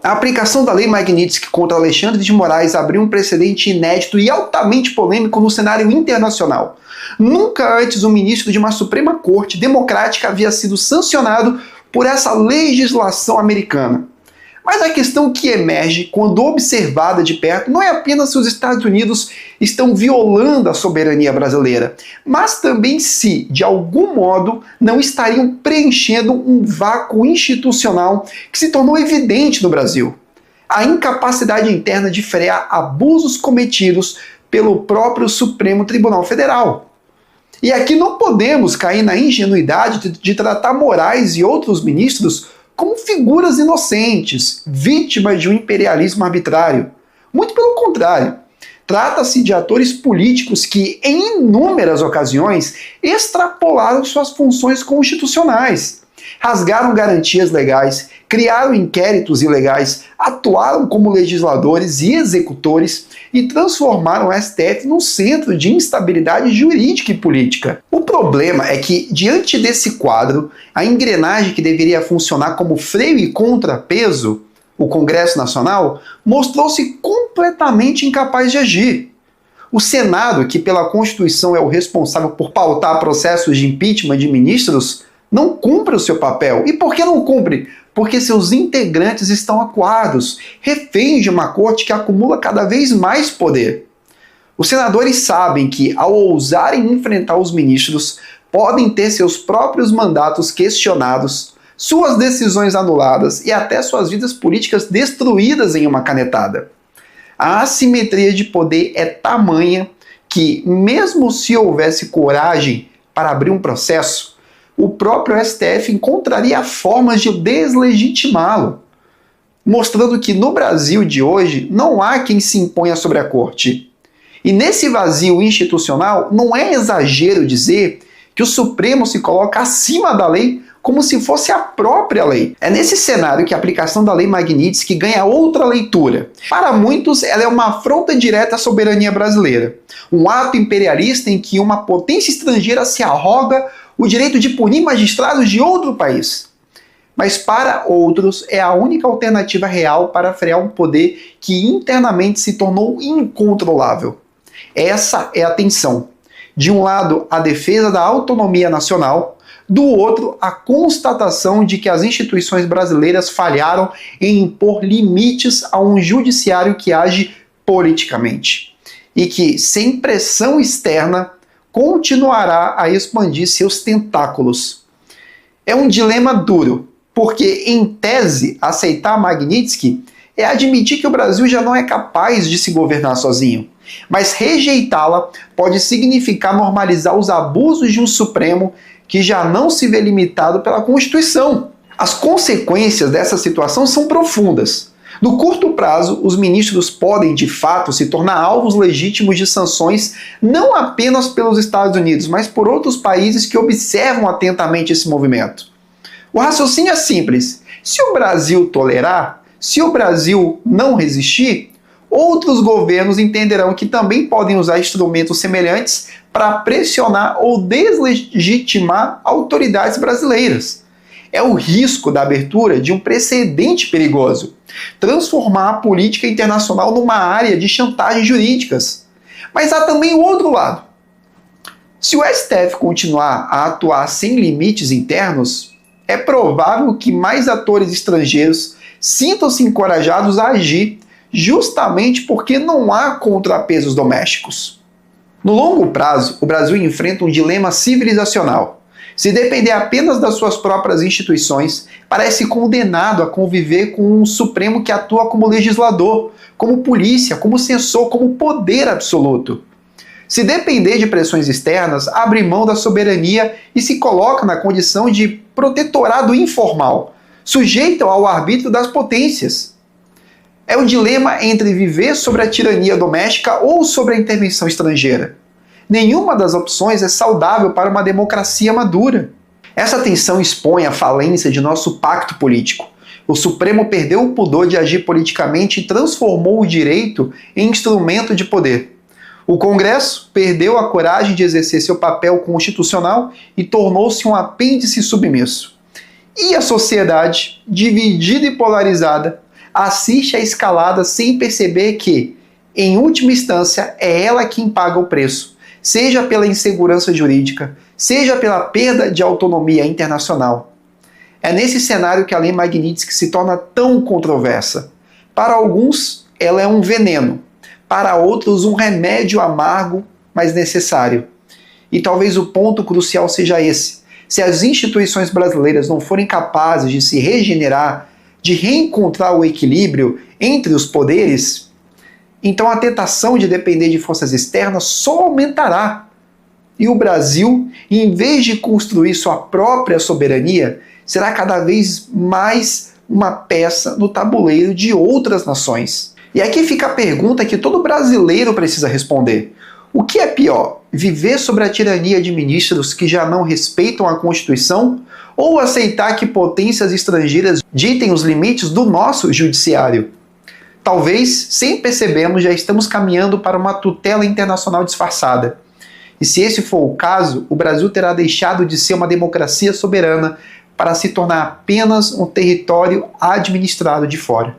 A aplicação da Lei Magnitsky contra Alexandre de Moraes abriu um precedente inédito e altamente polêmico no cenário internacional. Nunca antes um ministro de uma Suprema Corte democrática havia sido sancionado por essa legislação americana. Mas a questão que emerge, quando observada de perto, não é apenas se os Estados Unidos estão violando a soberania brasileira, mas também se, de algum modo, não estariam preenchendo um vácuo institucional que se tornou evidente no Brasil. A incapacidade interna de frear abusos cometidos pelo próprio Supremo Tribunal Federal. E aqui não podemos cair na ingenuidade de tratar Moraes e outros ministros como figuras inocentes, vítimas de um imperialismo arbitrário. Muito pelo contrário. Trata-se de atores políticos que, em inúmeras ocasiões, extrapolaram suas funções constitucionais. Rasgaram garantias legais, criaram inquéritos ilegais, atuaram como legisladores e executores e transformaram o STF num centro de instabilidade jurídica e política. O problema é que, diante desse quadro, a engrenagem que deveria funcionar como freio e contrapeso, o Congresso Nacional, mostrou-se completamente incapaz de agir. O Senado, que pela Constituição é o responsável por pautar processos de impeachment de ministros, não cumpre o seu papel. E por que não cumpre? Porque seus integrantes estão acuados, reféns de uma corte que acumula cada vez mais poder. Os senadores sabem que, ao ousarem enfrentar os ministros, podem ter seus próprios mandatos questionados, suas decisões anuladas e até suas vidas políticas destruídas em uma canetada. A assimetria de poder é tamanha que, mesmo se houvesse coragem para abrir um processo, o próprio STF encontraria formas de deslegitimá-lo, mostrando que no Brasil de hoje não há quem se imponha sobre a corte. E nesse vazio institucional, não é exagero dizer que o Supremo se coloca acima da lei como se fosse a própria lei. É nesse cenário que a aplicação da Lei Magnitsky ganha outra leitura. Para muitos, ela é uma afronta direta à soberania brasileira, um ato imperialista em que uma potência estrangeira se arroga o direito de punir magistrados de outro país. Mas para outros é a única alternativa real para frear um poder que internamente se tornou incontrolável. Essa é a tensão. De um lado, a defesa da autonomia nacional, do outro, a constatação de que as instituições brasileiras falharam em impor limites a um judiciário que age politicamente e que, sem pressão externa, continuará a expandir seus tentáculos. É um dilema duro, porque, em tese, aceitar Magnitsky é admitir que o Brasil já não é capaz de se governar sozinho. Mas rejeitá-la pode significar normalizar os abusos de um Supremo que já não se vê limitado pela Constituição. As consequências dessa situação são profundas. No curto prazo, os ministros podem, de fato, se tornar alvos legítimos de sanções não apenas pelos Estados Unidos, mas por outros países que observam atentamente esse movimento. O raciocínio é simples. Se o Brasil tolerar, se o Brasil não resistir, outros governos entenderão que também podem usar instrumentos semelhantes para pressionar ou deslegitimar autoridades brasileiras. É o risco da abertura de um precedente perigoso, transformar a política internacional numa área de chantagens jurídicas. Mas há também o outro lado. Se o STF continuar a atuar sem limites internos, é provável que mais atores estrangeiros sintam-se encorajados a agir, justamente porque não há contrapesos domésticos. No longo prazo, o Brasil enfrenta um dilema civilizacional. Se depender apenas das suas próprias instituições, parece condenado a conviver com um Supremo que atua como legislador, como polícia, como censor, como poder absoluto. Se depender de pressões externas, abre mão da soberania e se coloca na condição de protetorado informal, sujeito ao arbítrio das potências. É o dilema entre viver sobre a tirania doméstica ou sobre a intervenção estrangeira. Nenhuma das opções é saudável para uma democracia madura. Essa tensão expõe a falência de nosso pacto político. O Supremo perdeu o pudor de agir politicamente e transformou o direito em instrumento de poder. O Congresso perdeu a coragem de exercer seu papel constitucional e tornou-se um apêndice submisso. E a sociedade, dividida e polarizada, assiste à escalada sem perceber que, em última instância, é ela quem paga o preço, seja pela insegurança jurídica, seja pela perda de autonomia internacional. É nesse cenário que a Lei Magnitsky se torna tão controversa. Para alguns, ela é um veneno, para outros, um remédio amargo, mas necessário. E talvez o ponto crucial seja esse. Se as instituições brasileiras não forem capazes de se regenerar, de reencontrar o equilíbrio entre os poderes, então a tentação de depender de forças externas só aumentará. E o Brasil, em vez de construir sua própria soberania, será cada vez mais uma peça no tabuleiro de outras nações. E aqui fica a pergunta que todo brasileiro precisa responder. O que é pior, viver sob a tirania de ministros que já não respeitam a Constituição ou aceitar que potências estrangeiras ditem os limites do nosso judiciário? Talvez, sem percebermos, já estamos caminhando para uma tutela internacional disfarçada. E se esse for o caso, o Brasil terá deixado de ser uma democracia soberana para se tornar apenas um território administrado de fora.